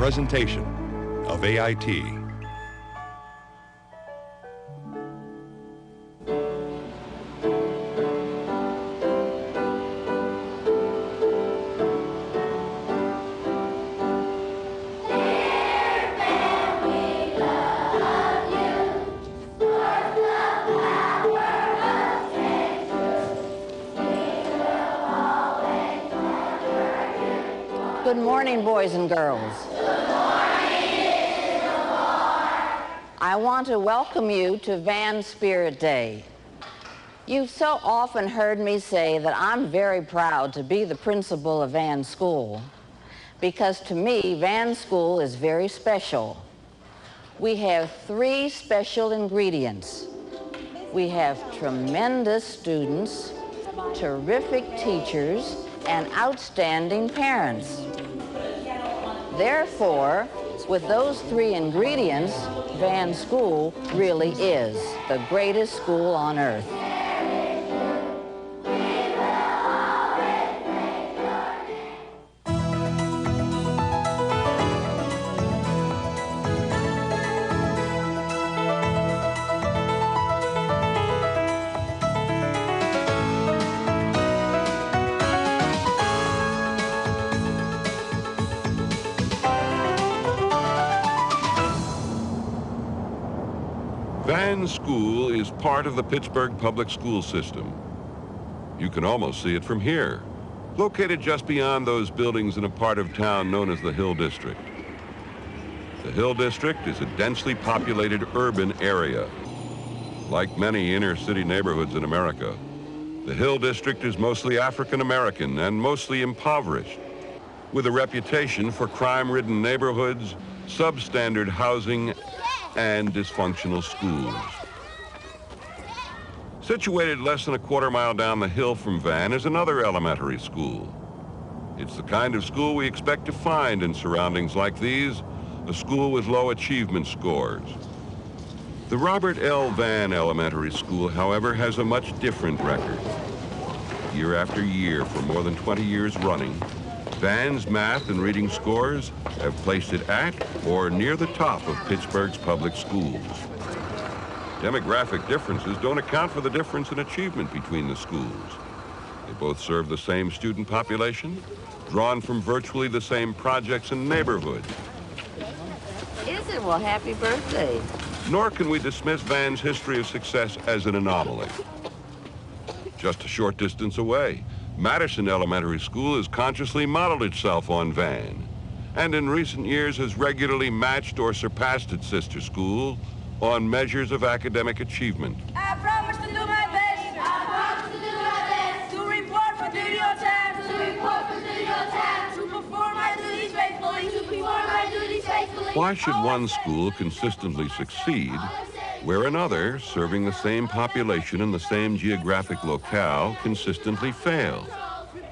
presentation of AIT. Good morning, boys and girls. Good morning, Mrs. Lamar. I want to welcome you to Van Spirit Day. You've so often heard me say that I'm very proud to be the principal of Van School, because to me, Van School is very special. We have 3 special ingredients. We have tremendous students, terrific teachers, and outstanding parents. Therefore, with those 3 ingredients, Van School really is the greatest school on earth. Van School is part of the Pittsburgh public school system. You can almost see it from here, located just beyond those buildings in a part of town known as the Hill District. The Hill District is a densely populated urban area. Like many inner city neighborhoods in America, the Hill District is mostly African American and mostly impoverished, with a reputation for crime-ridden neighborhoods, substandard housing, and dysfunctional schools. Situated less than a quarter-mile down the hill from Van is another elementary school. It's the kind of school we expect to find in surroundings like these, a school with low achievement scores. The Robert L. Van Elementary School, however, has a much different record. Year after year, for more than 20 years running, Van's math and reading scores have placed it at or near the top of Pittsburgh's public schools. Demographic differences don't account for the difference in achievement between the schools. They both serve the same student population, drawn from virtually the same projects and neighborhoods. Is it? Well, happy birthday. Nor can we dismiss Van's history of success as an anomaly. Just a short distance away, Madison Elementary School has consciously modeled itself on Van, and in recent years has regularly matched or surpassed its sister school on measures of academic achievement. I promise to do my best. I promise to do my best. To report for duty on time. To report for duty on time. To perform my duties faithfully. To perform my duties faithfully. Why should one school consistently succeed where another, serving the same population in the same geographic locale, consistently fail?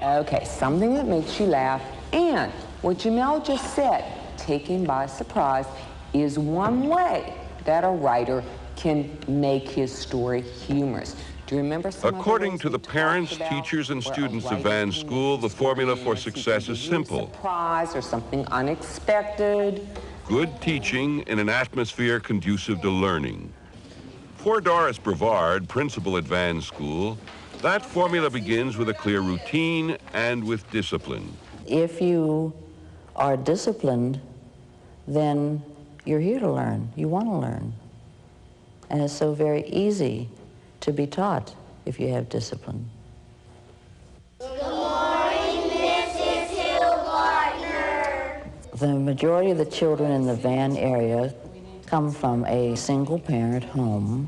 Okay, something that makes you laugh, and what Jamel just said, taken by surprise, is one way that a writer can make his story humorous. Do you remember some According to the parents, teachers, and students of Van School, the formula for success is simple. Surprise or something unexpected. Good teaching in an atmosphere conducive to learning. For Doris Brevard, principal at Van School, that formula begins with a clear routine and with discipline. If you are disciplined, then you're here to learn. You want to learn. And it's so very easy to be taught if you have discipline. Good morning, Mrs. Hillgartner. The majority of the children in the Van area come from a single-parent home.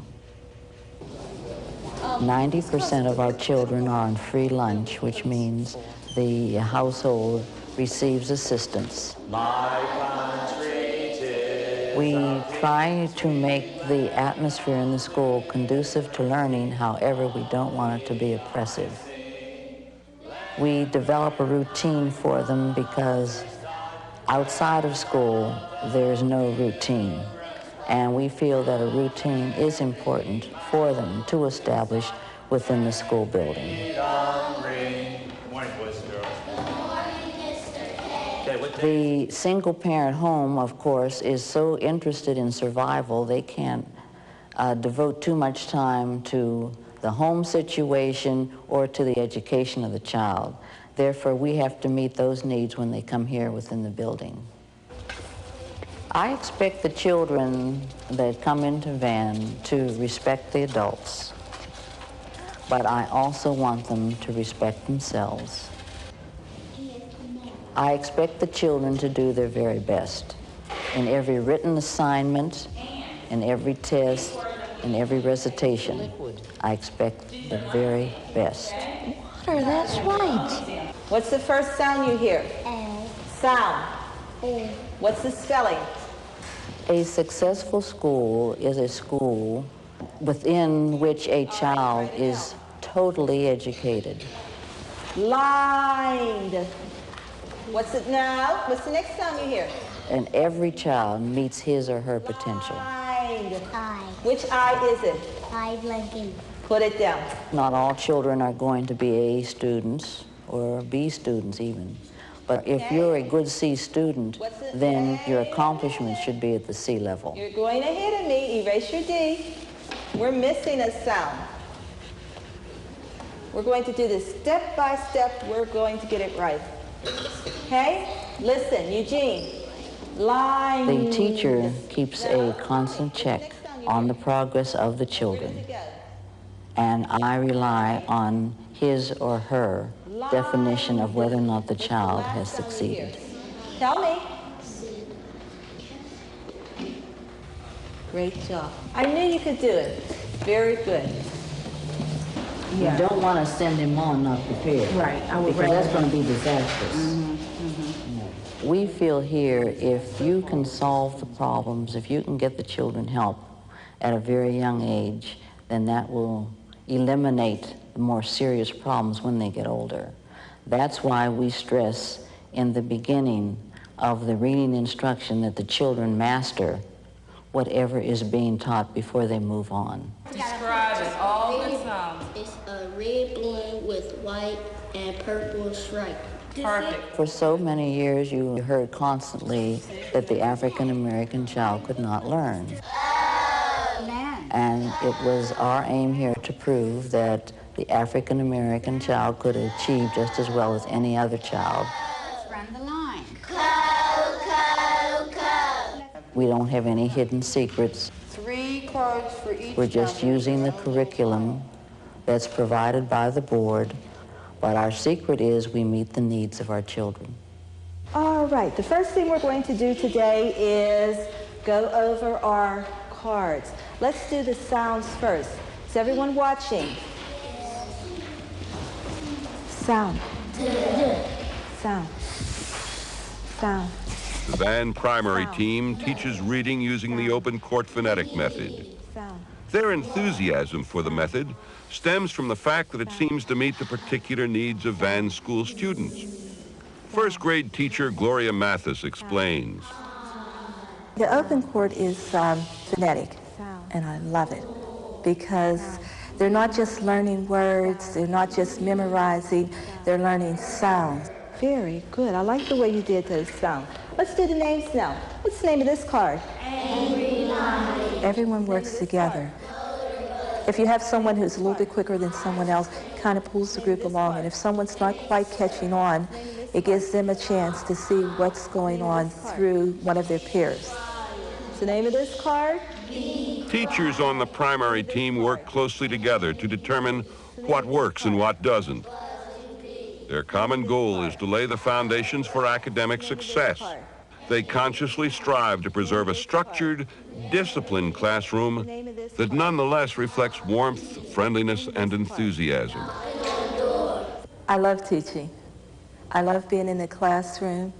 90% of our children are on free lunch, which means the household receives assistance. We try to make the atmosphere in the school conducive to learning, however, we don't want it to be oppressive. We develop a routine for them because outside of school, there's no routine. And we feel that a routine is important for them to establish within the school building. Good morning, boys and girls. Good morning, Mr. K. The single-parent home, of course, is so interested in survival, they can't devote too much time to the home situation or to the education of the child. Therefore, we have to meet those needs when they come here within the building. I expect the children that come into Van to respect the adults, but I also want them to respect themselves. I expect the children to do their very best in every written assignment, in every test, in every recitation. I expect the very best. Water, that's right. What's the first sound you hear? L. Sound. O. What's the spelling? A successful school is a school within which a child is totally educated. Lined. What's it now? What's the next sound you hear? And every child meets his or her potential. Lined. I. Which eye is it? I blinking. Put it down. Not all children are going to be A students or B students even. But if you're a good C student, then your accomplishments should be at the C level. You're going ahead of me. Erase your D. We're missing a sound. We're going to do this step by step. We're going to get it right. Okay? Listen, Eugene. Line. The teacher keeps a constant check on the progress of the children, and I rely on his or her definition of whether or not the child has succeeded. Tell me. Great job. I knew you could do it. Very good. You don't want to send him on not prepared. Right, I would because that's rather- going to be disastrous. We feel here if you can solve the problems, if you can get the children help at a very young age, then that will eliminate the more serious problems when they get older. That's why we stress in the beginning of the reading instruction that the children master whatever is being taught before they move on. Describe it, all the sounds. It's a red balloon with white and purple stripe. Perfect. For so many years, you heard constantly that the African American child could not learn. And it was our aim here to prove that the African American child could achieve just as well as any other child. Let's run the line. We don't have any hidden secrets. 3 cards for each. We're just number. using the curriculum that's provided by the board, but our secret is we meet the needs of our children. All right. The first thing we're going to do today is go over our cards. Let's do the sounds first. Is everyone watching? Sound. Sound. Sound. The Van primary team teaches reading using the open court phonetic method. Sound. Their enthusiasm for the method stems from the fact that it seems to meet the particular needs of Van school students. First grade teacher Gloria Mathis explains. The open court is phonetic, and I love it because they're not just learning words, they're not just memorizing, they're learning sounds. Very good. I like the way you did those sounds. Let's do the names now. What's the name of this card? Everyone works together. If you have someone who's a little bit quicker than someone else, it kind of pulls the group along, and if someone's not quite catching on, it gives them a chance to see what's going on through one of their peers. What's the name of this card? Teachers on the primary team work closely together to determine what works and what doesn't. Their common goal is to lay the foundations for academic success. They consciously strive to preserve a structured, disciplined classroom that nonetheless reflects warmth, friendliness, and enthusiasm. I love teaching. I love being in the classroom.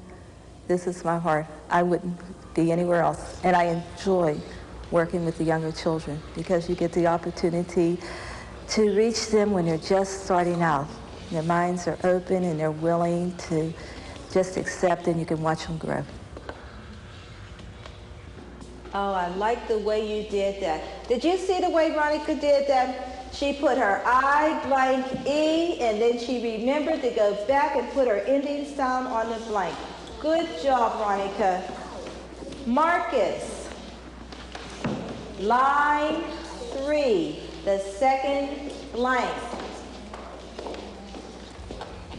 This is my heart. I wouldn't be anywhere else. And I enjoy working with the younger children because you get the opportunity to reach them when they're just starting out. Their minds are open and they're willing to just accept, and you can watch them grow. Oh, I like the way you did that. Did you see the way Veronica did that? She put her I blank E, and then she remembered to go back and put her ending sound on the blank. Good job, Monica. Marcus, line 3, the second blank.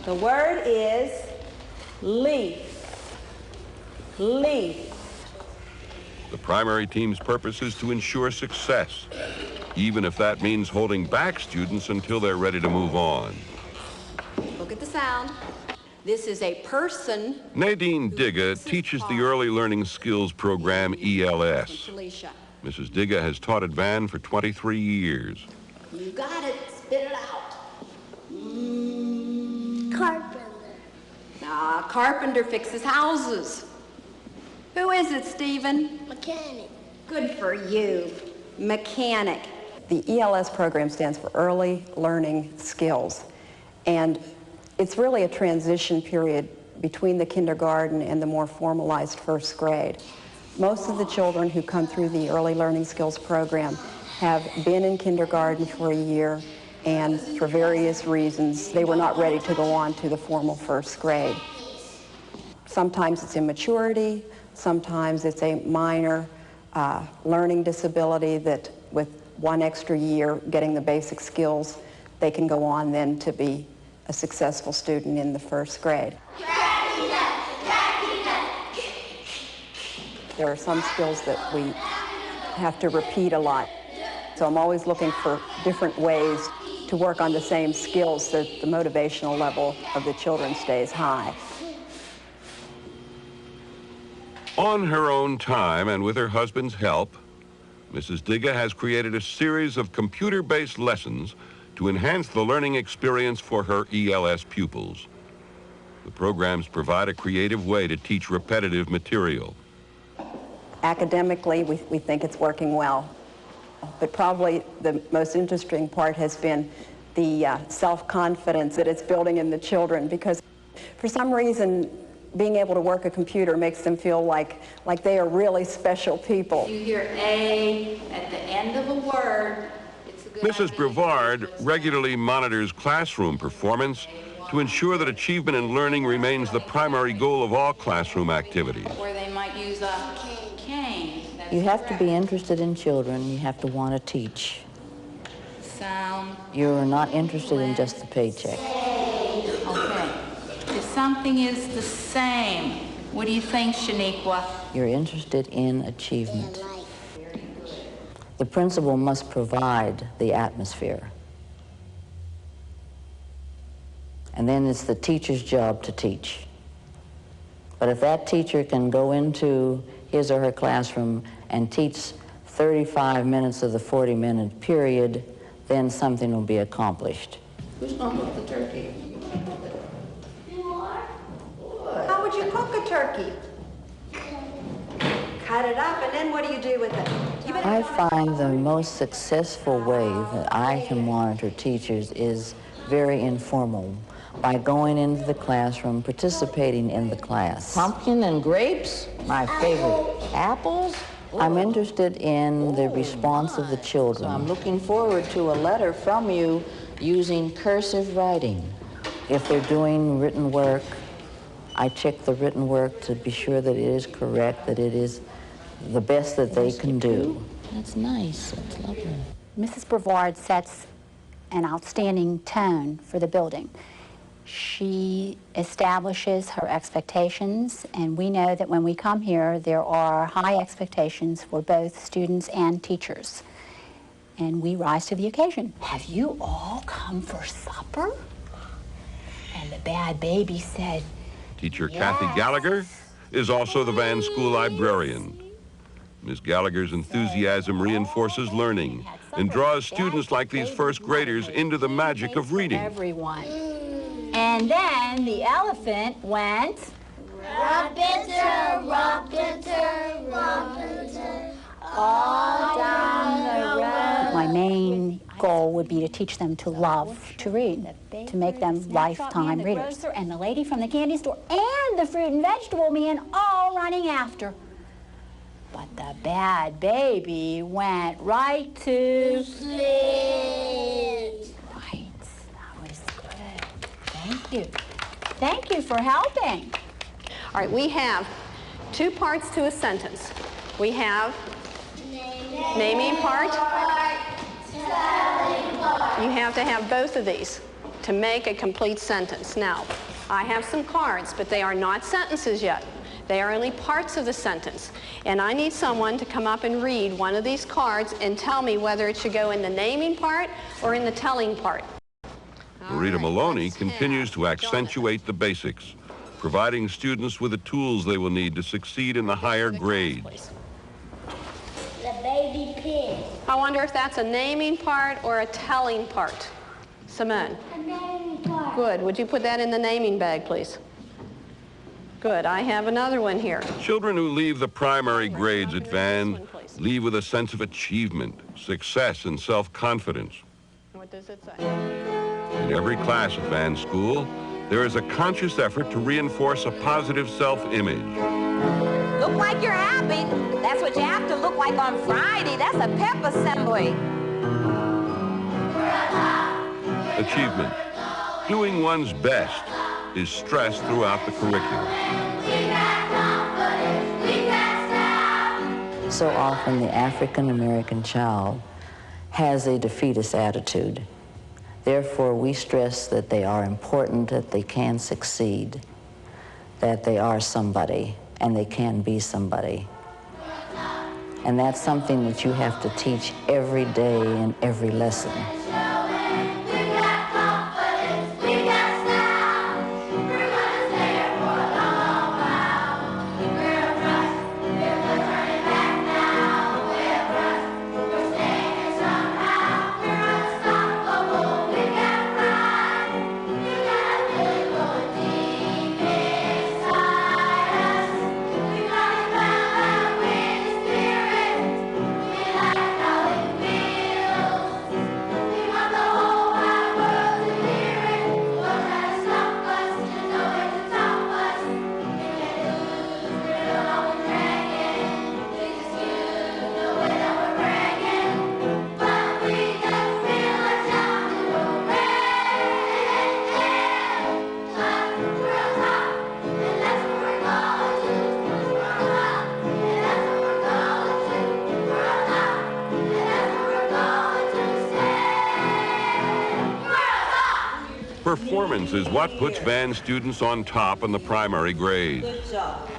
The word is leaf. Leaf. The primary team's purpose is to ensure success, even if that means holding back students until they're ready to move on. Look at the sound. This is a person. Nadine Digga teaches the Early Learning Skills program ELS. Mrs. Digga has taught at Van for 23 years. You got it. Spit it out. Carpenter. Carpenter fixes houses. Who is it, Stephen? Mechanic. Good for you. Mechanic. The ELS program stands for Early Learning Skills, and it's really a transition period between the kindergarten and the more formalized first grade. Most of the children who come through the Early Learning Skills program have been in kindergarten for a year, and for various reasons, they were not ready to go on to the formal first grade. Sometimes it's immaturity, sometimes it's a minor learning disability that with one extra year getting the basic skills, they can go on then to be a successful student in the first grade. There are some skills that we have to repeat a lot. So I'm always looking for different ways to work on the same skills so that the motivational level of the children stays high. On her own time and with her husband's help, Mrs. Digga has created a series of computer-based lessons to enhance the learning experience for her ELS pupils. The programs provide a creative way to teach repetitive material. Academically, we think it's working well, but probably the most interesting part has been the self-confidence that it's building in the children, because for some reason, being able to work a computer makes them feel like they are really special people. You hear A at the end of a word. Mrs. Brevard regularly monitors classroom performance to ensure that achievement in learning remains the primary goal of all classroom activities. Where they might use a cane. You have to be interested in children. You have to want to teach. Sound. You're not interested in just the paycheck. Okay. If something is the same, what do you think, Shaniqua? You're interested in achievement. The principal must provide the atmosphere. And then it's the teacher's job to teach. But if that teacher can go into his or her classroom and teach 35 minutes of the 40-minute period, then something will be accomplished. Who's going to cook the turkey? You are? How would you cook a turkey? Cut it up, and then what do you do with it? I find the most successful way that I can monitor teachers is very informal, by going into the classroom, participating in the class. Pumpkin and grapes, my favorite. Apples? I'm interested in the response of the children. So I'm looking forward to a letter from you using cursive writing. If they're doing written work, I check the written work to be sure that it is correct, that it is the best that they can do. That's nice. That's lovely. Mrs. Brevard sets an outstanding tone for the building. She establishes her expectations, and we know that when we come here, there are high expectations for both students and teachers. And we rise to the occasion. Have you all come for supper? And the bad baby said, Teacher yes. Kathy Gallagher is also the Van School librarian. Ms. Gallagher's enthusiasm reinforces learning and draws students like these first graders into the magic of reading. Everyone. And then the elephant went... Rumpeter, rumpeter, rumpeter, all down the road. My main goal would be to teach them to love to read, to make them lifetime readers. And the lady from the candy store and the fruit and vegetable man all running after. But the bad baby went right to sleep. Right, that was good. Thank you. Thank you for helping. All right, we have two parts to a sentence. We have naming part. You have to have both of these to make a complete sentence. Now, I have some cards, but they are not sentences yet. They are only parts of the sentence. And I need someone to come up and read one of these cards and tell me whether it should go in the naming part or in the telling part. Marita Maloney continues to accentuate the basics, providing students with the tools they will need to succeed in the higher grades. The baby pig. I wonder if that's a naming part or a telling part. Simone. A naming part. Good. Would you put that in the naming bag, please? Good. I have another one here. Children who leave the primary grades at Van leave with a sense of achievement, success, and self-confidence. What does it say? In every class at Van School, there is a conscious effort to reinforce a positive self-image. Look like you're happy. That's what you have to look like on Friday. That's a pep assembly. Achievement. Doing one's best is stressed throughout the curriculum. So often the African American child has a defeatist attitude. Therefore, we stress that they are important, that they can succeed, that they are somebody, and they can be somebody. And that's something that you have to teach every day in every lesson. Performance is what puts Van students on top in the primary grade. Good job.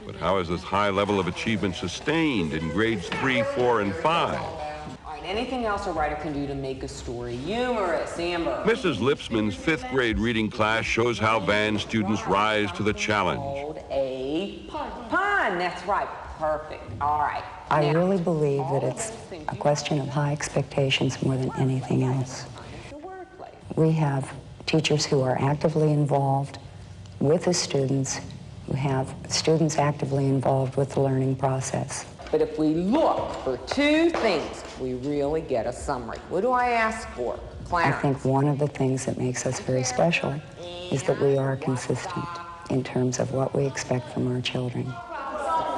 But how is this high level of achievement sustained in grades 3, 4, and 5? All right, anything else a writer can do to make a story humorous, Amber? Mrs. Lipsman's 5th grade reading class shows how Van students rise to the challenge. A pun. That's right. Perfect. All right. I really believe that it's a question of high expectations more than anything else. We have teachers who are actively involved with the students, who have students actively involved with the learning process. But if we look for two things, we really get a summary. What do I ask for? Clarence. I think one of the things that makes us very special is that we are consistent in terms of what we expect from our children.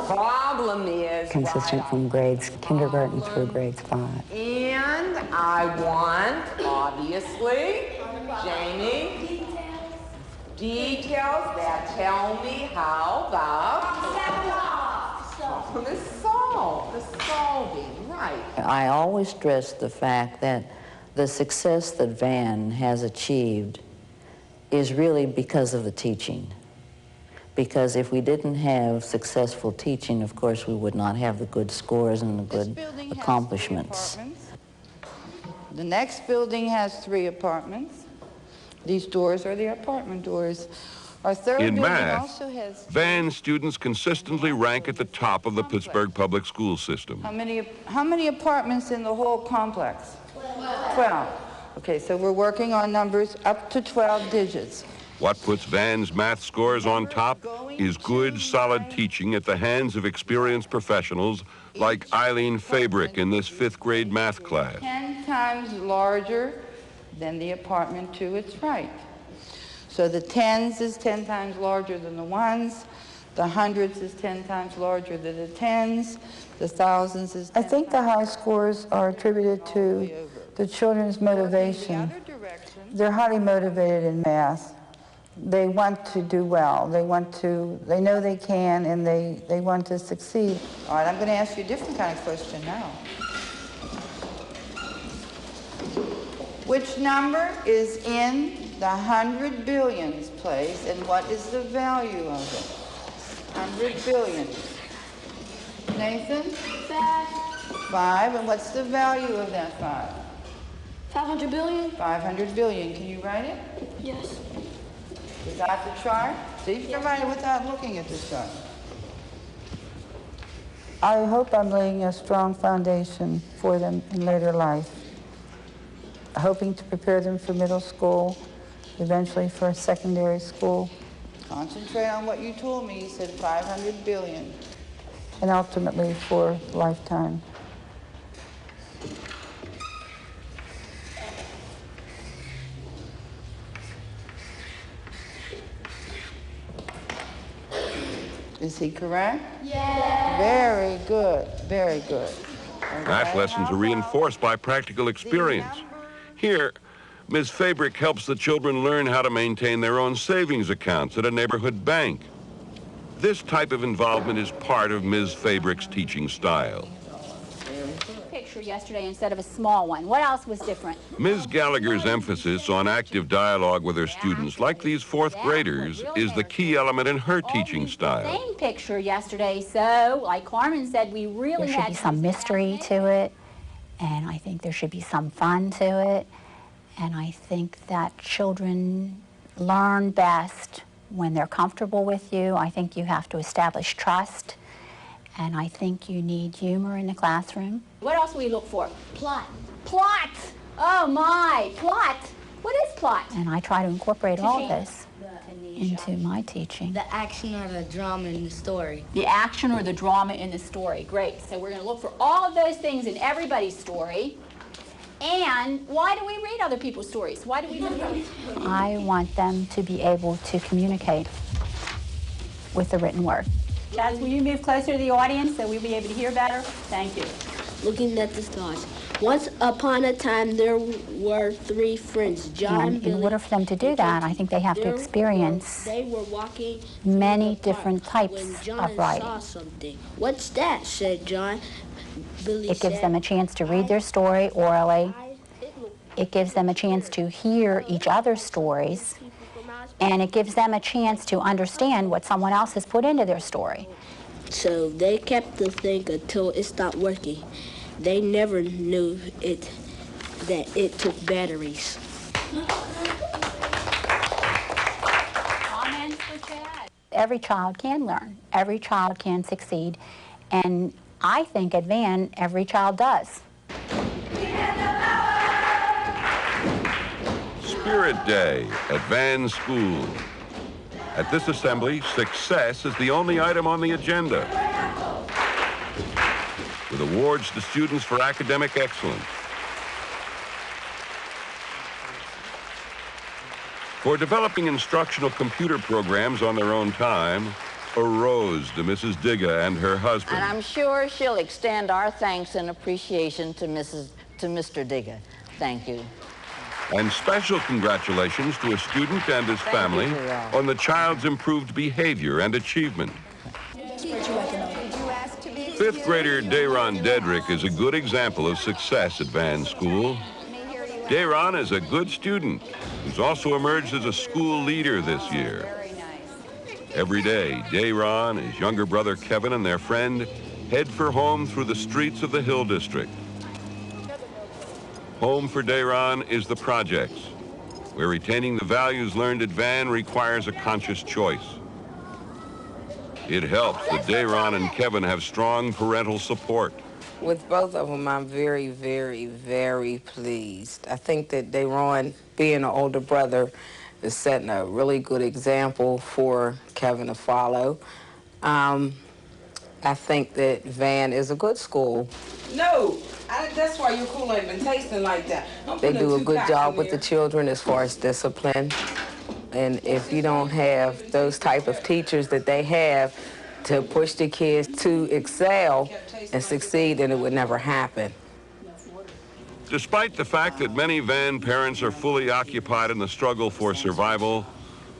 Problem is consistent from grades kindergarten through grades 5. And I want, obviously, Jamie, details that tell me how the solving, right. I always stress the fact that the success that Van has achieved is really because of the teaching. Because if we didn't have successful teaching, of course, we would not have the good scores and the good accomplishments. The next building has 3 apartments. These doors are the apartment doors. Our third In building math, also has... Van students consistently rank at the top of the Pittsburgh public school system. How many apartments in the whole complex? 12. Okay, so we're working on numbers up to 12 digits. What puts Van's math scores on top is good, solid teaching at the hands of experienced professionals like Eileen Fabric in this 5th grade math class. 10 times larger than the apartment to its right. So the tens is 10 times larger than the ones, the hundreds is 10 times larger than the tens, the thousands is 10 I think the high scores are attributed to the children's motivation. They're highly motivated in math. they want to do well. They know they can, and they want to succeed. All right, I'm going to ask you a different kind of question now. Which number is in the 100 billions place, and what is the value of it? 100 billion. Nathan? 5. 5, and what's the value of that 5? 500 billion? 500 billion. Can you write it? Yes. You got the chart? So you can write it without looking at the chart. I hope I'm laying a strong foundation for them in later life, hoping to prepare them for middle school, eventually for secondary school. Concentrate on what you told me. You said 500 billion. And ultimately for lifetime. Is he correct? Yeah. Very good, very good. Math lessons are reinforced by practical experience. Here, Ms. Fabric helps the children learn how to maintain their own savings accounts at a neighborhood bank. This type of involvement is part of Ms. Fabric's teaching style. Picture yesterday instead of a small one. What else was different? Ms. Gallagher's emphasis on active dialogue with her students, like these fourth graders, is the key element in her teaching style. Same picture yesterday, so like Carmen said, we really had... There should be some mystery to it, and I think there should be some fun to it, and I think that children learn best when they're comfortable with you. I think you have to establish trust, and I think you need humor in the classroom. What else do we look for? Plot. Plot! Oh my, plot! What is plot? And I try to incorporate all this into my teaching. The action or the drama in the story. The action or the drama in the story. Great. So we're going to look for all of those things in everybody's story. And why do we read other people's stories? Why do we do that? I want them to be able to communicate with the written word. Chaz, will you move closer to the audience so we'll be able to hear better? Thank you. Looking at the stars. Once upon a time, there were 3 friends, John, And in order for them to do that, I think they have to experience They were walking many different types when John of writing. saw something. What's that? Said John. Billy It gives said, them a chance to read their story orally. It gives them a chance to hear each other's stories. And it gives them a chance to understand what someone else has put into their story. So they kept the thing until it stopped working. They never knew that it took batteries. Comments for Chad? Every child can learn. Every child can succeed. And I think at Van, every child does. Spirit Day at Van School. At this assembly, success is the only item on the agenda, with awards to students for academic excellence. For developing instructional computer programs on their own time, a rose to Mrs. Digga and her husband. And I'm sure she'll extend our thanks and appreciation to Mr. Digga. Thank you. And special congratulations to a student and his family on the child's improved behavior and achievement. Fifth grader Dayron Dedrick is a good example of success at Van School. Dayron is a good student who's also emerged as a school leader this year. Every day, Dayron, his younger brother Kevin, and their friend head for home through the streets of the Hill District. Home for Dayron is the projects, where retaining the values learned at Van requires a conscious choice. It helps that Dayron and Kevin have strong parental support. With both of them, I'm very, very, very pleased. I think that Dayron, being an older brother, is setting a really good example for Kevin to follow. I think that Van is a good school. No, that's why your cool ain't been tasting like that. They do a good job with the children as far as discipline. And if you don't have those type of teachers that they have to push the kids to excel and succeed, then it would never happen. Despite the fact that many Van parents are fully occupied in the struggle for survival,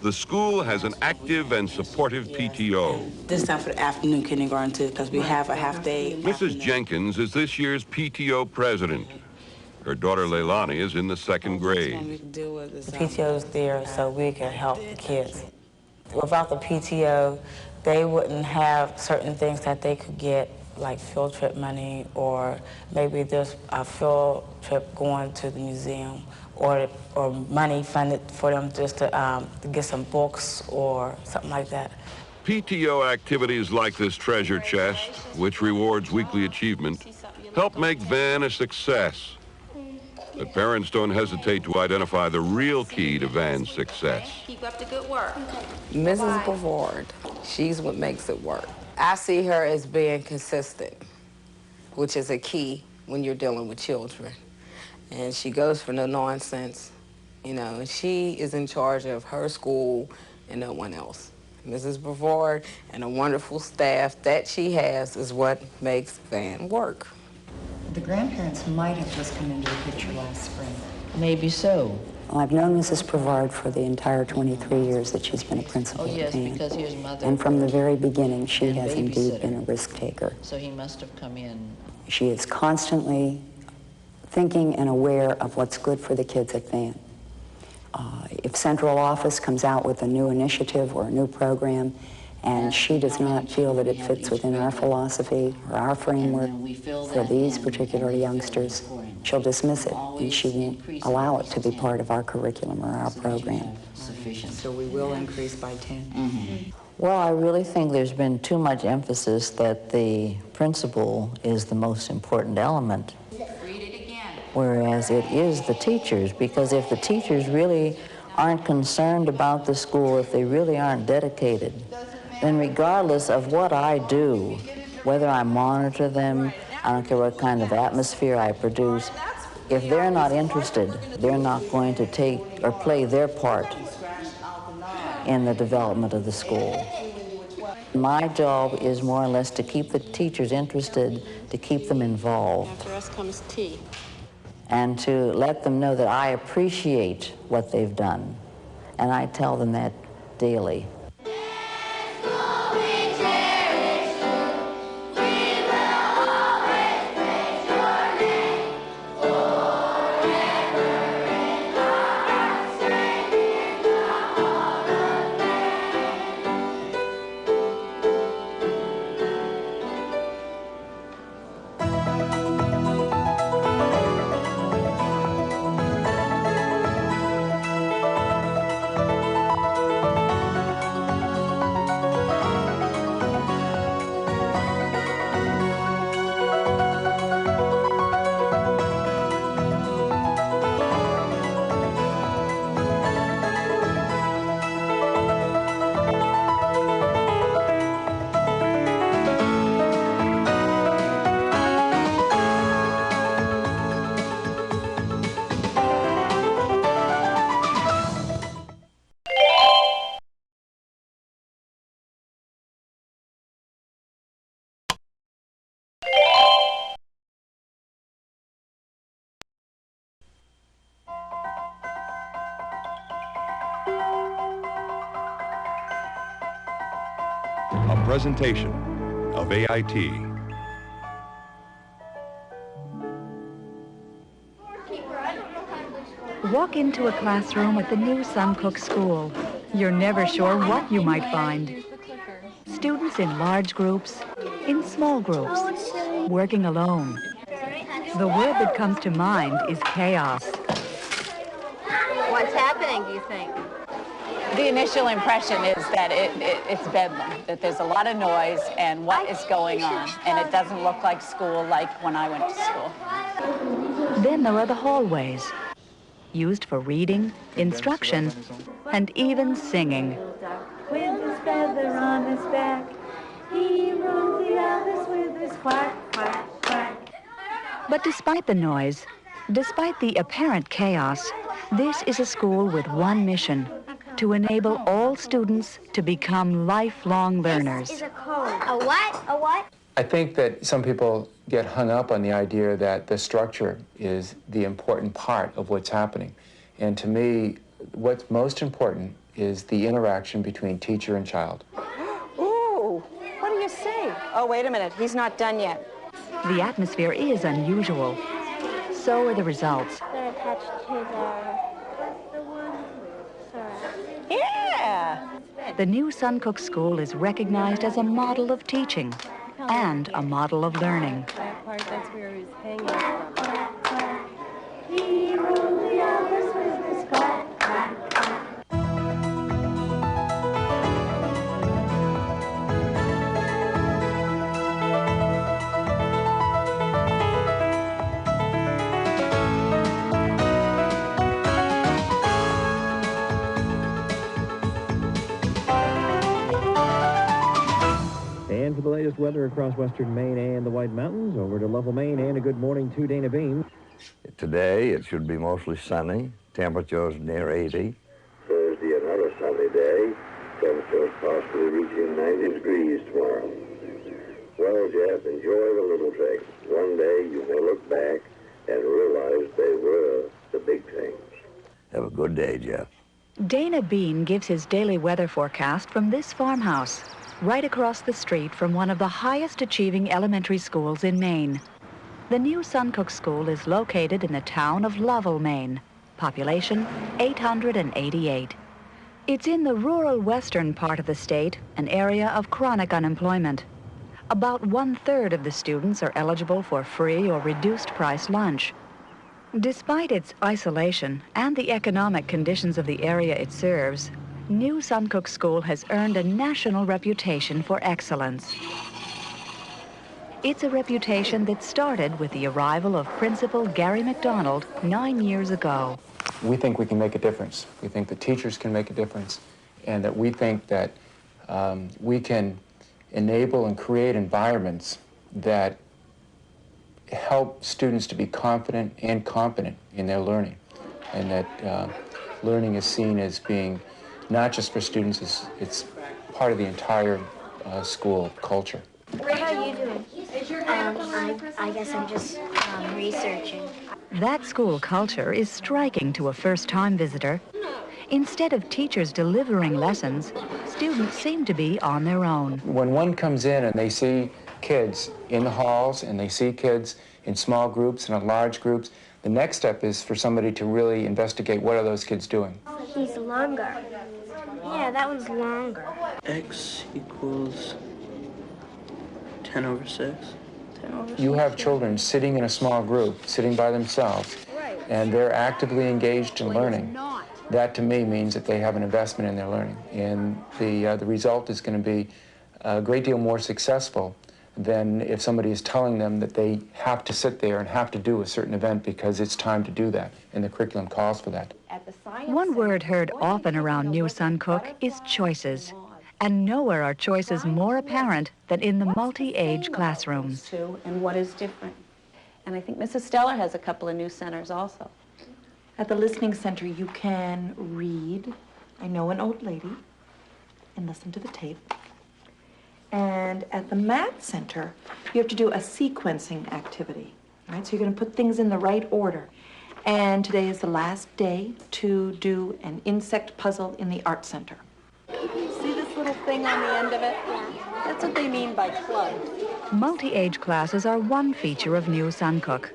The school has an active and supportive PTO. This time for the afternoon kindergarten too, because we have a half day. Mrs. Jenkins is this year's PTO president. Her daughter Leilani is in the second grade. The PTO is there so we can help the kids. Without the PTO, they wouldn't have certain things that they could get, like field trip money, or maybe there's a field trip going to the museum, or money funded for them just to get some books or something like that. PTO activities like this treasure chest, which rewards weekly achievement, help make Van a success. But parents don't hesitate to identify the real key to Van's success. Keep up the good work. Mrs. Bavard, she's what makes it work. I see her as being consistent, which is a key when you're dealing with children. And she goes for no nonsense, you know, and she is in charge of her school and no one else. Mrs. Bavard and a wonderful staff that she has is what makes Van work. The grandparents might have just come into the picture last spring. Maybe so. Well, I've known Mrs. Brevard for the entire 23 years that she's been a principal at Van. Because he was mother. And from the very beginning, she has indeed babysitter. been a risk taker. So he must have come in. She is constantly thinking and aware of what's good for the kids at Van. If central office comes out with a new initiative or a new program, and she does not feel that it fits within our philosophy or our framework for these particular youngsters, she'll dismiss it, and she won't allow it to be part of our curriculum or our program. So we will increase by 10. Well, I really think there's been too much emphasis that the principal is the most important element, whereas it is the teachers, because if the teachers really aren't concerned about the school, if they really aren't dedicated, then regardless of what I do, whether I monitor them, I don't care what kind of atmosphere I produce, if they're not interested, they're not going to take or play their part in the development of the school. My job is more or less to keep the teachers interested, to keep them involved. After us comes tea. And to let them know that I appreciate what they've done. And I tell them that daily. A presentation of AIT. Walk into a classroom at the new Suncook School. You're never sure what you might find. Students in large groups, in small groups, working alone. The word that comes to mind is chaos. What's happening, do you think? The initial impression is that it's bedlam, that there's a lot of noise and what is going on, and it doesn't look like school like when I went to school. Then there are the hallways, used for reading, instruction, and even singing. With his feather on his back, he ruled the others with his quack, quack, quack. But despite the noise, despite the apparent chaos, this is a school with one mission: to enable all students to become lifelong learners. This is a code. A what? A what? I think that some people get hung up on the idea that the structure is the important part of what's happening. And to me, what's most important is the interaction between teacher and child. Ooh, what do you see? Oh, wait a minute, he's not done yet. The atmosphere is unusual. So are the results. They're attached to the... Yeah! The new Suncook School is recognized as a model of teaching and a model of learning. That part, that's where he was hanging from. And for the latest weather across western Maine and the White Mountains, over to Lovell, Maine, and a good morning to Dana Bean. Today, it should be mostly sunny, temperatures near 80. Thursday, another sunny day, temperatures possibly reaching 90 degrees tomorrow. Well, Jeff, enjoy the little things. One day you may look back and realize they were the big things. Have a good day, Jeff. Dana Bean gives his daily weather forecast from this farmhouse, right across the street from one of the highest achieving elementary schools in Maine. The new Suncook School is located in the town of Lovell, Maine. Population 888. It's in the rural western part of the state, an area of chronic unemployment. About 1/3 of the students are eligible for free or reduced price lunch. Despite its isolation and the economic conditions of the area it serves, New Suncook School has earned a national reputation for excellence. It's a reputation that started with the arrival of Principal Gary McDonald 9 years ago. We think we can make a difference. We think the teachers can make a difference, and that we think that we can enable and create environments that help students to be confident and competent in their learning, and that learning is seen as being not just for students, it's part of the entire school culture. How are you doing? I guess I'm just researching. That school culture is striking to a first-time visitor. Instead of teachers delivering lessons, students seem to be on their own. When one comes in and they see kids in the halls and they see kids in small groups and in large groups, the next step is for somebody to really investigate what are those kids doing. He's longer. Yeah, that one's longer. X equals 10 over 6. 10 over 6. You have children sitting in a small group, sitting by themselves, and they're actively engaged in learning. That to me means that they have an investment in their learning, and the result is going to be a great deal more successful than if somebody is telling them that they have to sit there and have to do a certain event because it's time to do that, and the curriculum calls for that. One word heard often around New Suncook is choices. And nowhere are choices more apparent than in the multi-age classrooms. And what is different. And I think Mrs. Steller has a couple of new centers also. At the listening center, you can read I Know an Old Lady and listen to the tape. And at the math center, you have to do a sequencing activity, right? So you're going to put things in the right order. And today is the last day to do an insect puzzle in the art center. See this little thing on the end of it? That's what they mean by club. Multi-age classes are one feature of New Suncook.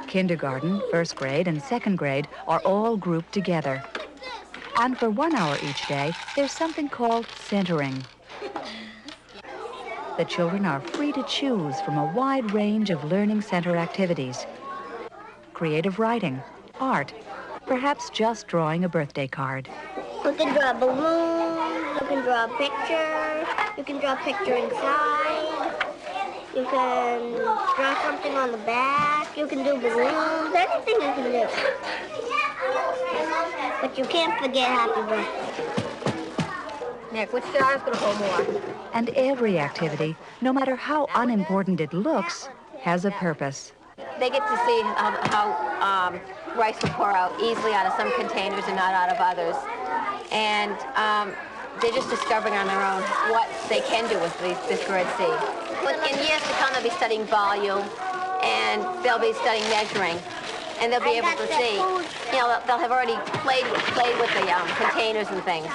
Kindergarten, first grade, and second grade are all grouped together. And for 1 hour each day, there's something called centering. The children are free to choose from a wide range of learning center activities. Creative writing, art, perhaps just drawing a birthday card. You can draw a balloon, you can draw a picture, you can draw a picture inside, you can draw something on the back, you can do balloons, anything you can do. But you can't forget happy birthday. Nick, which jar is going to hold more? And every activity, no matter how unimportant it looks, has a purpose. They get to see how rice will pour out easily out of some containers and not out of others. And they're just discovering on their own what they can do with this bird seed. But in years to come, they'll be studying volume, and they'll be studying measuring, and they'll be able to see, you know, they'll have already played with the containers and things.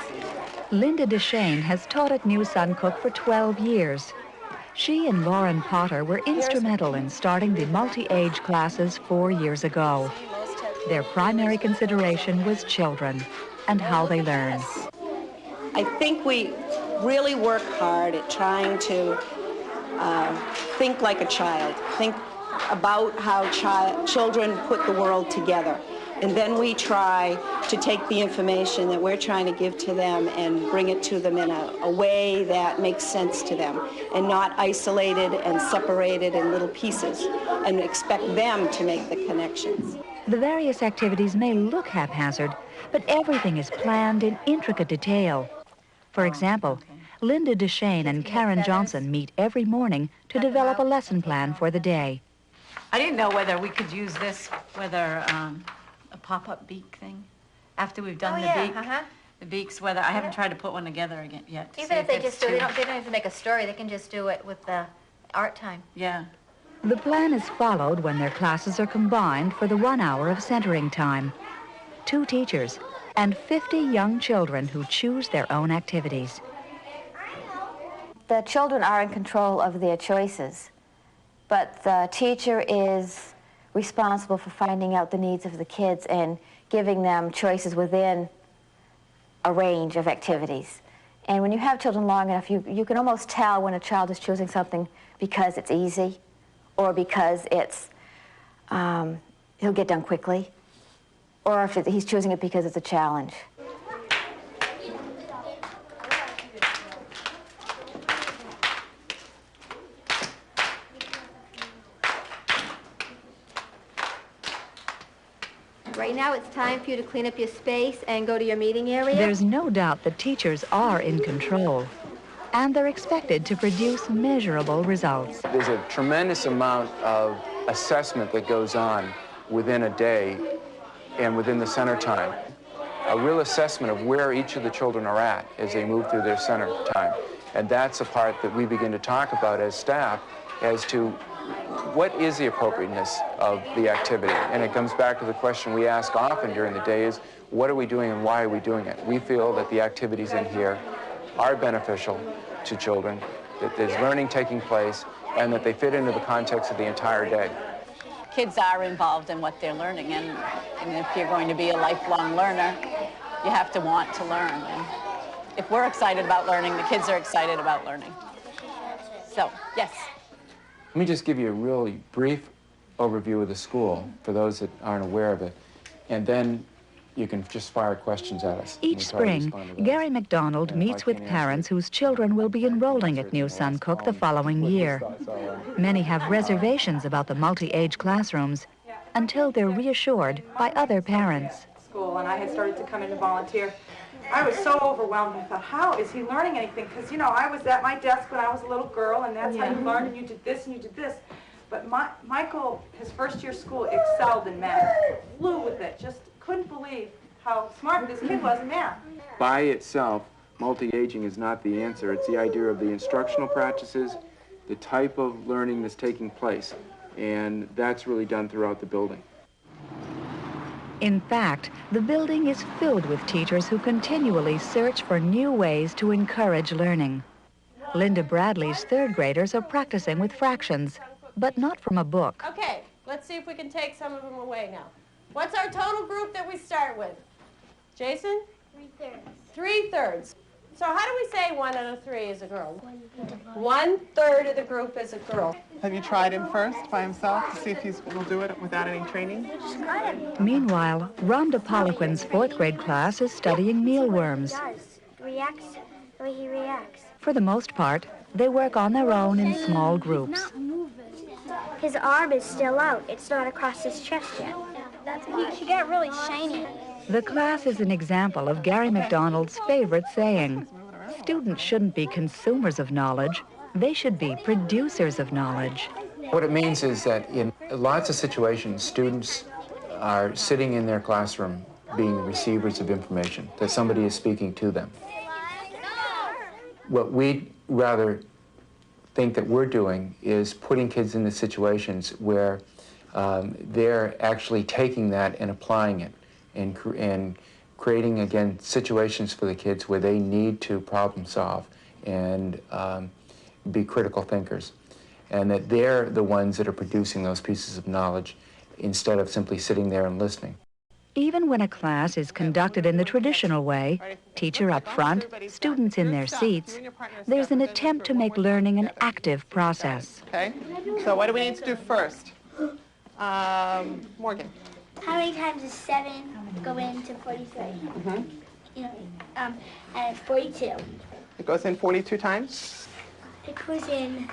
Linda DeShane has taught at New Suncook for 12 years. She and Lauren Potter were instrumental in starting the multi-age classes 4 years ago. Their primary consideration was children and how they learn. I think we really work hard at trying to think like a child, think about how children put the world together. And then we try to take the information that we're trying to give to them and bring it to them in a way that makes sense to them and not isolated and separated in little pieces and expect them to make the connections. The various activities may look haphazard, but everything is planned in intricate detail. For example, Linda DeShane and Karen Johnson meet every morning to develop a lesson plan for the day. I didn't know whether we could use this, whether a pop-up beak thing, after we've done the beaks, whether, I haven't tried to put one together again yet. Even if they just do, they don't have to make a story, they can just do it with the art time. Yeah. The plan is followed when their classes are combined for the 1 hour of centering time. 2 teachers and 50 young children who choose their own activities. The children are in control of their choices, but the teacher is responsible for finding out the needs of the kids and giving them choices within a range of activities. And when you have children long enough, you can almost tell when a child is choosing something because it's easy or because it's, he'll get done quickly, or if he's choosing it because it's a challenge. Right now, it's time for you to clean up your space and go to your meeting area. There's no doubt that teachers are in control, and they're expected to produce measurable results. There's a tremendous amount of assessment that goes on within a day and within the center time. A real assessment of where each of the children are at as they move through their center time. And that's a part that we begin to talk about as staff as to what is the appropriateness of the activity. And it comes back to the question we ask often during the day is, what are we doing and why are we doing it? We feel that the activities in here are beneficial to children, that there's learning taking place, and that they fit into the context of the entire day. Kids are involved in what they're learning, and if you're going to be a lifelong learner, you have to want to learn. And if we're excited about learning, the kids are excited about learning. So, yes. Let me just give you a really brief overview of the school for those that aren't aware of it, and then you can just fire questions at us. Each spring, Gary McDonald meets with parents whose children will be enrolling at New Suncook the following year. Many have reservations about the multi-age classrooms until they're reassured by other parents. School, and I had started to come in and volunteer. I was so overwhelmed. I thought, how is he learning anything? Because, you know, I was at my desk when I was a little girl, and that's how you learned, and you did this and you did this. But Michael, his first year school, excelled in math. Flew with it. Just couldn't believe how smart this kid was in math. By itself, multi-aging is not the answer. It's the idea of the instructional practices, the type of learning that's taking place, and that's really done throughout the building. In fact, the building is filled with teachers who continually search for new ways to encourage learning. Linda Bradley's third graders are practicing with fractions, but not from a book. Okay, let's see if we can take some of them away now. What's our total group that we start with? Jason? 3/3. 3/3. So how do we say 1 out of 3 is a girl? 1/3 of the group is a girl. Have you tried him first by himself to see if he will do it without any training? Meanwhile, Rhonda Poliquin's 4th grade class is studying mealworms. Reacts the way he reacts. For the most part, they work on their own in small groups. His arm is still out. It's not across his chest yet. He got really shiny. The class is an example of Gary McDonald's favorite saying. Students shouldn't be consumers of knowledge. They should be producers of knowledge. What it means is that in lots of situations, students are sitting in their classroom being receivers of information, that somebody is speaking to them. What we rather think that we're doing is putting kids into situations where they're actually taking that and applying it and creating, again, situations for the kids where they need to problem solve and be critical thinkers, and that they're the ones that are producing those pieces of knowledge instead of simply sitting there and listening. Even when a class is conducted in the traditional way, teacher up front, students in their seats, there's an attempt to make learning an active process. Okay, so what do we need to do first? Morgan. How many times does 7 go into 43? You know, and 42. It goes in 42 times? It goes in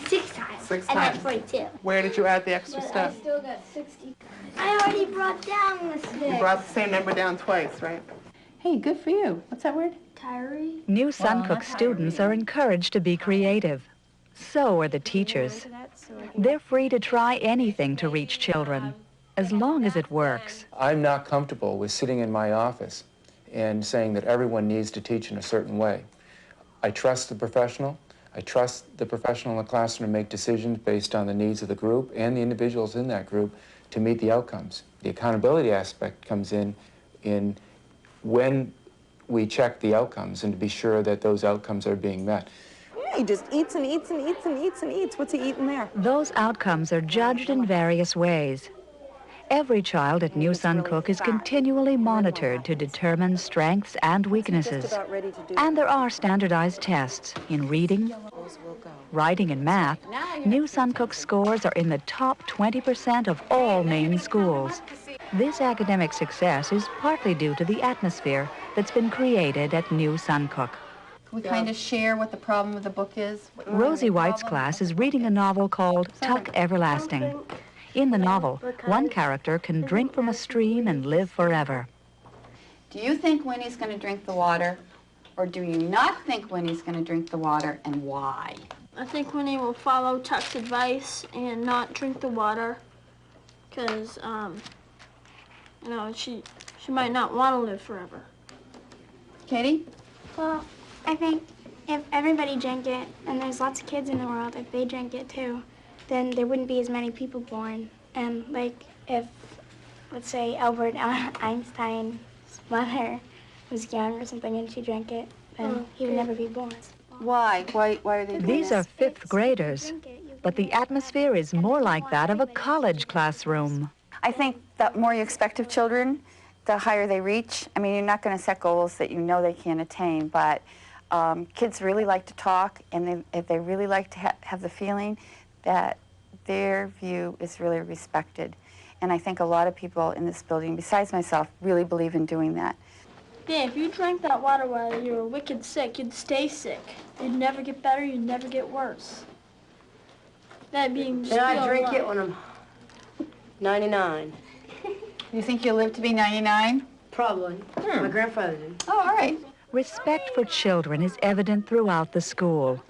6 times. 6 and times. then 42. Where did you add the extra step? I still got 60. I already brought down the stick. You brought the same number down twice, right? Hey, good for you. What's that word? Tyree. New Suncook students are encouraged to be creative. So are the teachers. They're free to try anything to reach children, as long as it works. I'm not comfortable with sitting in my office and saying that everyone needs to teach in a certain way. I trust the professional. I trust the professional in the classroom to make decisions based on the needs of the group and the individuals in that group to meet the outcomes. The accountability aspect comes in when we check the outcomes and to be sure that those outcomes are being met. Yeah, he just eats and eats and eats and eats and eats. What's he eating there? Those outcomes are judged in various ways. Every child at New Suncook is continually monitored to determine strengths and weaknesses. And there are standardized tests in reading, writing, and math. New Suncook scores are in the top 20% of all Maine schools. This academic success is partly due to the atmosphere that's been created at New Suncook. We kind of share what the problem with the book is. Rosie White's class is reading a novel called Tuck Everlasting. In the novel, one character can drink from a stream and live forever. Do you think Winnie's going to drink the water, or do you not think Winnie's going to drink the water, and why? I think Winnie will follow Tuck's advice and not drink the water, because, you know, she might not want to live forever. Katie? Well, I think if everybody drank it, and there's lots of kids in the world, if they drank it too, then there wouldn't be as many people born. And like if, let's say, Albert Einstein's mother was young or something and she drank it, then he would never be born. Why? Why are they doing These this? are fifth graders, but the atmosphere is more like that of a college classroom. I think the more you expect of children, the higher they reach. I mean, you're not going to set goals that you know they can't attain, but kids really like to talk, and if they really like to have the feeling that their view is really respected. And I think a lot of people in this building, besides myself, really believe in doing that. Yeah, if you drank that water while you were wicked sick, you'd stay sick. You'd never get better, you'd never get worse. That being And I drink it when I'm 99. You think you'll live to be 99? Probably. My grandfather did. Oh, all right. Respect for children is evident throughout the school.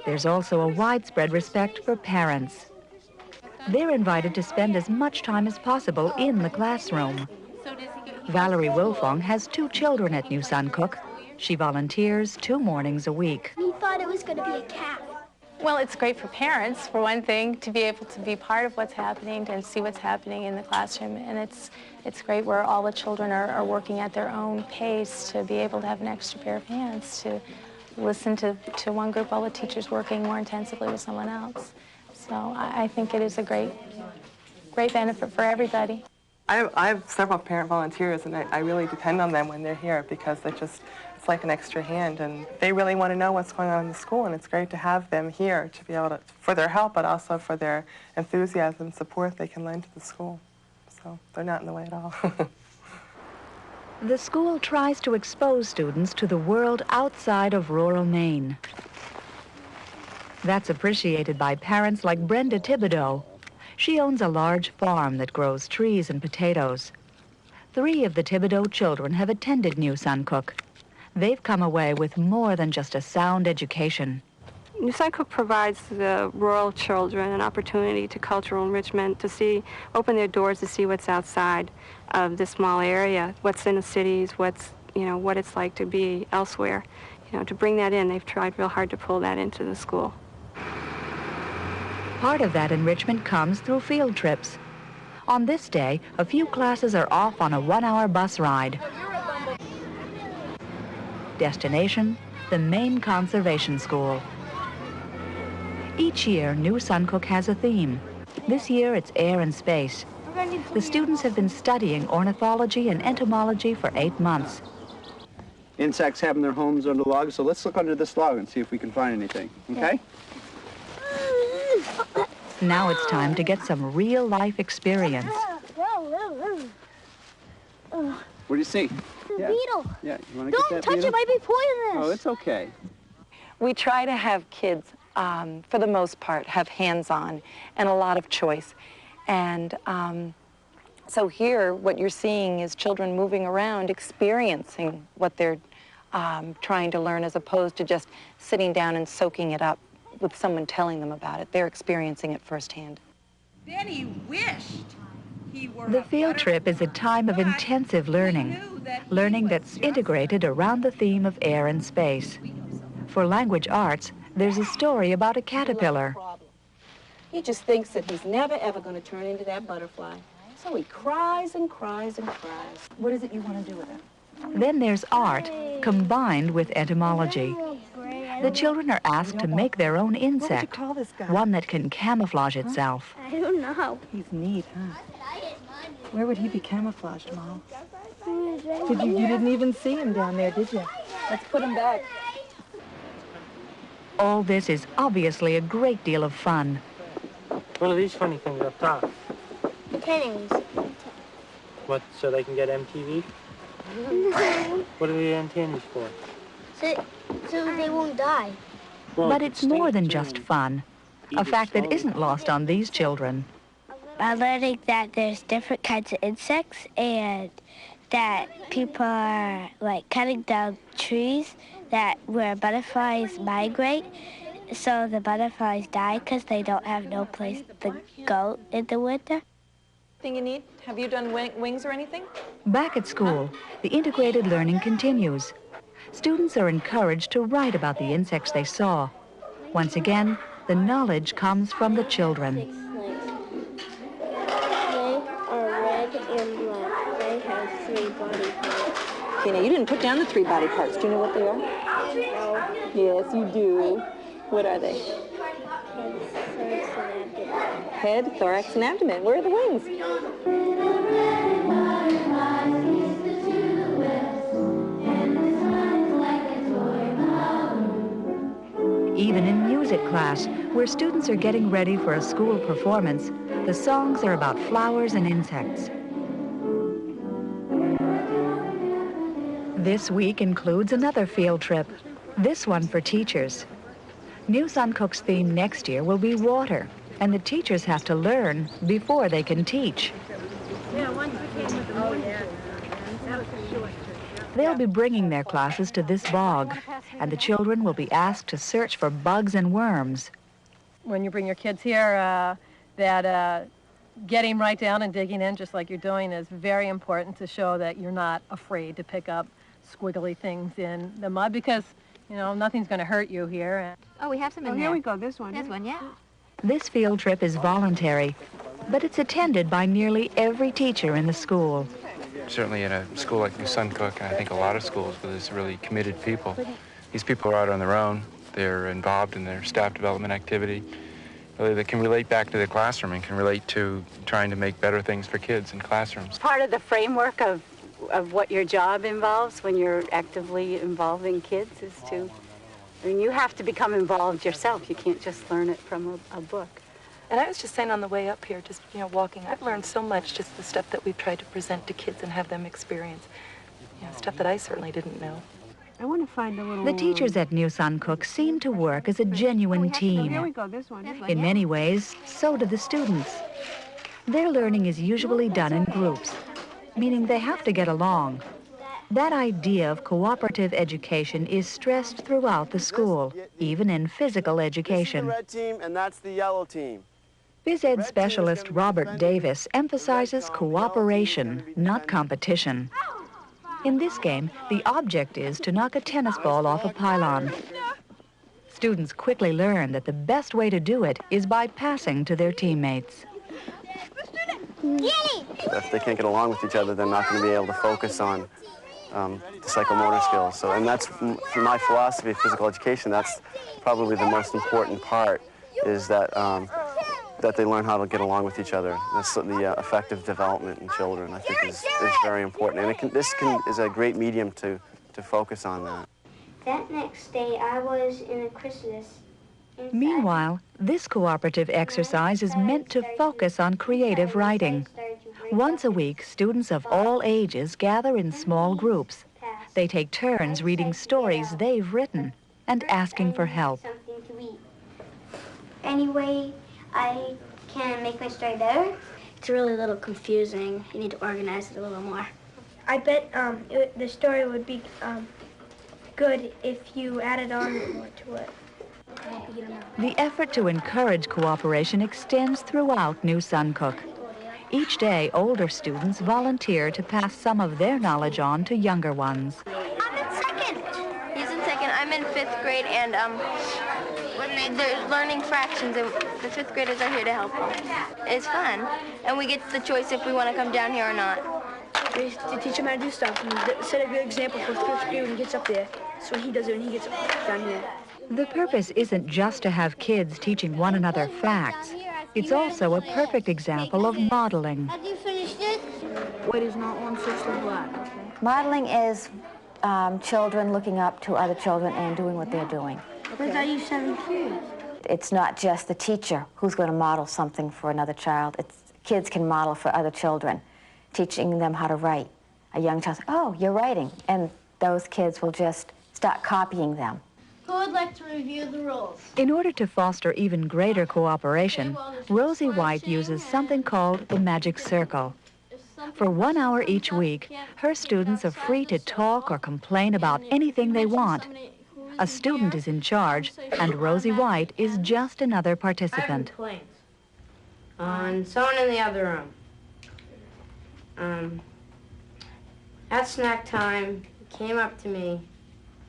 There's also a widespread respect for parents. They're invited to spend as much time as possible in the classroom. Valerie Wilfong has 2 children at New Suncook. She volunteers 2 mornings a week. We thought it was going to be a cat. Well, it's great for parents, for one thing, to be able to be part of what's happening and see what's happening in the classroom. And it's great where all the children are working at their own pace to be able to have an extra pair of hands to listen to one group while the teacher's working more intensively with someone else. So I think it is a great benefit for everybody. I have several parent volunteers, and I really depend on them when they're here because it's like an extra hand, and they really want to know what's going on in the school, and it's great to have them here to be able to, for their help, but also for their enthusiasm and support they can lend to the school. So they're not in the way at all. The school tries to expose students to the world outside of rural Maine. That's appreciated by parents like Brenda Thibodeau. She owns a large farm that grows trees and potatoes. 3 of the Thibodeau children have attended New Suncook. They've come away with more than just a sound education. New Suncook provides the rural children an opportunity to cultural enrichment, to open their doors to see what's outside of this small area, what's in the cities, what it's like to be elsewhere. To bring that in, they've tried real hard to pull that into the school. Part of that enrichment comes through field trips. On this day, a few classes are off on a 1-hour bus ride. Destination, the Maine Conservation School. Each year, New Suncook has a theme. This year, it's air and space. The students have been studying ornithology and entomology for 8 months. Insects having their homes under logs, so let's look under this log and see if we can find anything, okay? Now it's time to get some real-life experience. What do you see? Yeah. Beetle. Yeah, you want to Don't get that touch beetle? it, might be poisonous. Oh, it's okay. We try to have kids, for the most part, have hands-on and a lot of choice. And so here, what you're seeing is children moving around, experiencing what they're trying to learn, as opposed to just sitting down and soaking it up with someone telling them about it. They're experiencing it firsthand. Then he wished he were The field trip is a time of intensive learning that's integrated around the theme of air and space. For language arts, there's a story about a caterpillar. He just thinks that he's never, ever going to turn into that butterfly. So he cries and cries and cries. What is it you want to do with it? Then there's art, combined with entomology. The children are asked to make their own insect, one that can camouflage itself. I don't know. He's neat, huh? Where would he be camouflaged, Mom? You didn't even see him down there, did you? Let's put him back. All this is obviously a great deal of fun. What are these funny things up top? Antennas. What, so they can get MTV? What are the antennas for? So they won't die. Well, But it's more than just fun, a fact that isn't lost on these children. I'm learning that there's different kinds of insects and that people are like cutting down trees where butterflies migrate, so the butterflies die because they don't have no place to go in the winter. Thing you need? Have you done wings or anything? Back at school, the integrated learning continues. Students are encouraged to write about the insects they saw. Once again, the knowledge comes from the children. They are red and black. They have 3 body parts. Okay, now you didn't put down the 3 body parts. Do you know what they are? No. Yes, you do. What are they? Head, thorax, and abdomen. Where are the wings? Even in music class, where students are getting ready for a school performance, the songs are about flowers and insects. This week includes another field trip, this one for teachers. New Suncook's theme next year will be water, and the teachers have to learn before they can teach. Yeah, once we came with the that was a short trip. They'll be bringing their classes to this bog, and the children will be asked to search for bugs and worms. When you bring your kids here, getting right down and digging in just like you're doing is very important to show that you're not afraid to pick up squiggly things in the mud, because, you know, nothing's going to hurt you here. Oh, we have some in there. Here we go, this one. This one, yeah. This field trip is voluntary, but it's attended by nearly every teacher in the school. Certainly in a school like New Suncook, and I think a lot of schools where there's really committed people, these people are out on their own. They're involved in their staff development activity. Really, they can relate back to the classroom and can relate to trying to make better things for kids in classrooms. Part of the framework of what your job involves when you're actively involving kids is to, I mean, you have to become involved yourself. You can't just learn it from a book. And I was just saying on the way up here, just, walking, I've learned so much, just the stuff that we've tried to present to kids and have them experience. Stuff that I certainly didn't know. I want to find a little... The teachers at New Suncook seem to work as a genuine team. Here we go, this one. In many ways, so do the students. Their learning is usually done in groups, meaning they have to get along. That idea of cooperative education is stressed throughout the school, even in physical education. This is the red team, and that's the yellow team. Phys ed specialist Robert Davis emphasizes cooperation, not competition. In this game, the object is to knock a tennis ball off a pylon. Students quickly learn that the best way to do it is by passing to their teammates. If they can't get along with each other, they're not going to be able to focus on the psychomotor skills. So, and that's my philosophy of physical education. That's probably the most important part, is that that they learn how to get along with each other. The effective development in children, I think, is very important. And this is a great medium to focus on that. That next day, I was in a chrysalis. Meanwhile, this cooperative exercise is meant to focus on creative writing. Once a week, students of all ages gather in small groups. They take turns reading stories they've written and asking for help. Something to eat. Any way I can make my story better? It's really a little confusing. You need to organize it a little more. I bet the story would be good if you added on more to it. The effort to encourage cooperation extends throughout New Suncook. Each day, older students volunteer to pass some of their knowledge on to younger ones. I'm in second. He's in second. I'm in 5th grade, and when they're learning fractions, and the 5th graders are here to help them. It's fun, and we get the choice if we want to come down here or not. We teach him how to do stuff and set a good example for 5th grade when he gets up there. So he does it when he gets down here. The purpose isn't just to have kids teaching one another facts. It's also a perfect example of modeling. Have you finished it? What is not 1/6 of black? Modeling is children looking up to other children and doing what they're doing. But are you 7 years? It's not just the teacher who's going to model something for another child. Kids can model for other children, teaching them how to write. A young child says, "Oh, you're writing," and those kids will just start copying them. Who would like to review the rules? In order to foster even greater cooperation, Rosie White uses something called the magic circle. For 1 hour each week, her students are free to talk or complain about anything they want. A student is in charge, and Rosie White is just another participant. On someone in the other room. At snack time, he came up to me,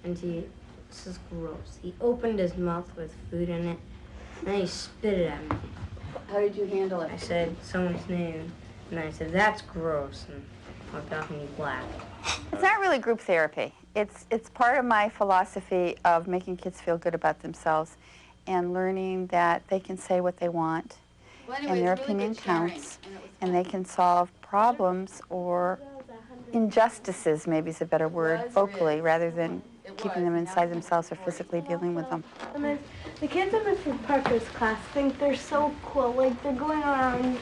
and this is gross. He opened his mouth with food in it, and then he spit it at me. How did you handle it? I said someone's name, and I said, "That's gross," and walked off and he laughed. It's not really group therapy. It's part of my philosophy of making kids feel good about themselves and learning that they can say what they want, and their opinion counts, and they can solve problems or injustices, maybe is a better word, vocally, rather than keeping them inside themselves or physically dealing with them. The kids in Mrs. Parker's class think they're so cool. Like, they're going around,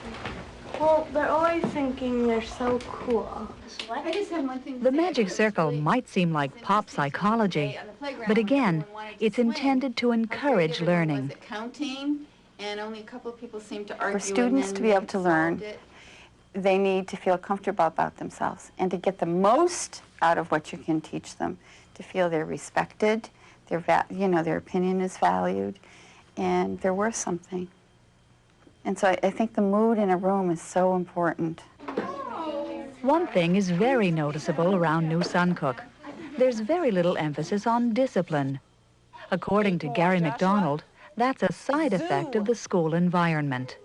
well, they're always thinking they're so cool. I just have one thing to The say. magic circle might seem like pop psychology, but again, it's intended to encourage learning. Counting, and only a couple of people seem to argue. For students to be able to learn, they need to feel comfortable about themselves and to get the most out of what you can teach them, to feel they're respected, their opinion is valued, and they're worth something. And so I think the mood in a room is so important. One thing is very noticeable around New Suncook. There's very little emphasis on discipline. According to Gary McDonald, that's a side effect of the school environment.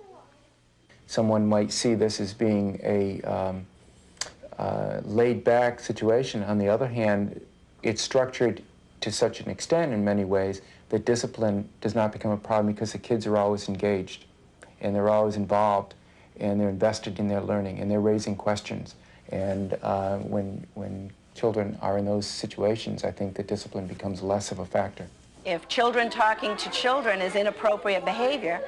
Someone might see this as being a laid-back situation. On the other hand, it's structured to such an extent in many ways that discipline does not become a problem because the kids are always engaged and they're always involved and they're invested in their learning and they're raising questions. And when children are in those situations, I think that discipline becomes less of a factor. If children talking to children is inappropriate behavior,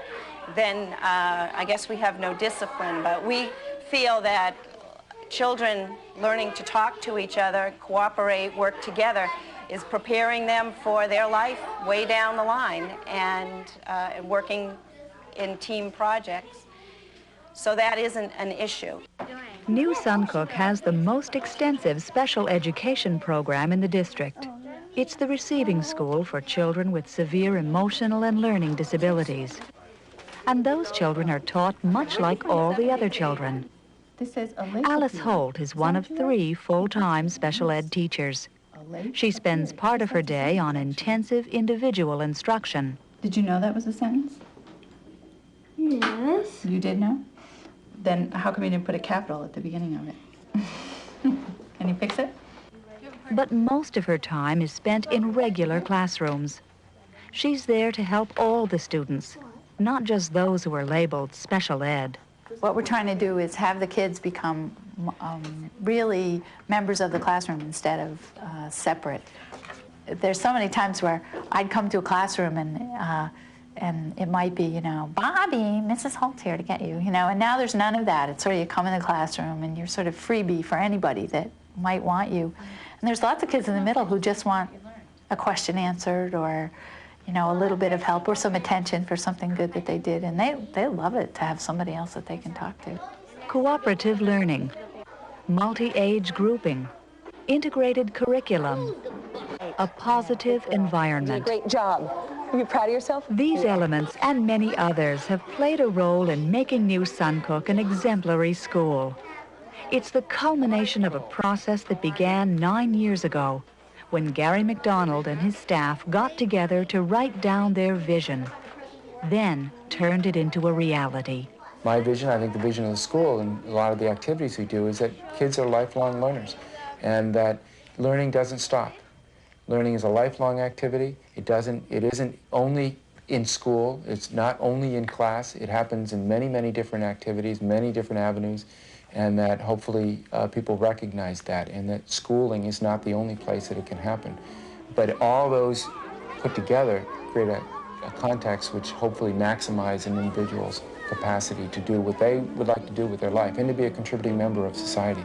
then I guess we have no discipline. But we feel that children learning to talk to each other, cooperate, work together, is preparing them for their life way down the line and working in team projects. So that isn't an issue. New Suncook has the most extensive special education program in the district. It's the receiving school for children with severe emotional and learning disabilities. And those children are taught much like all the other children. Alice Holt is one of 3 full-time special ed teachers. She spends part of her day on intensive individual instruction. Did you know that was a sentence? Yes. You did know? Then how come you didn't put a capital at the beginning of it? Can you fix it? But most of her time is spent in regular classrooms. She's there to help all the students, not just those who are labeled special ed. What we're trying to do is have the kids become really members of the classroom instead of separate. There's so many times where I'd come to a classroom and it might be, you know, Bobby, Mrs. Holt here to get you, you know, and now there's none of that. It's sort of you come in the classroom and you're sort of freebie for anybody that might want you. And there's lots of kids in the middle who just want a question answered or, you know, a little bit of help or some attention for something good that they did. And they love it to have somebody else that they can talk to. Cooperative learning, multi-age grouping, integrated curriculum, a positive environment. Great job. Are you proud of yourself? These elements and many others have played a role in making New Suncook an exemplary school. It's the culmination of a process that began 9 years ago when Gary McDonald and his staff got together to write down their vision, then turned it into a reality. My vision, I think the vision of the school and a lot of the activities we do is that kids are lifelong learners and that learning doesn't stop. Learning is a lifelong activity. It isn't only in school. It's not only in class. It happens in many, many different activities, many different avenues, and that hopefully people recognize that, and that schooling is not the only place that it can happen. But all those put together create a context which hopefully maximize an individual's capacity to do what they would like to do with their life and to be a contributing member of society.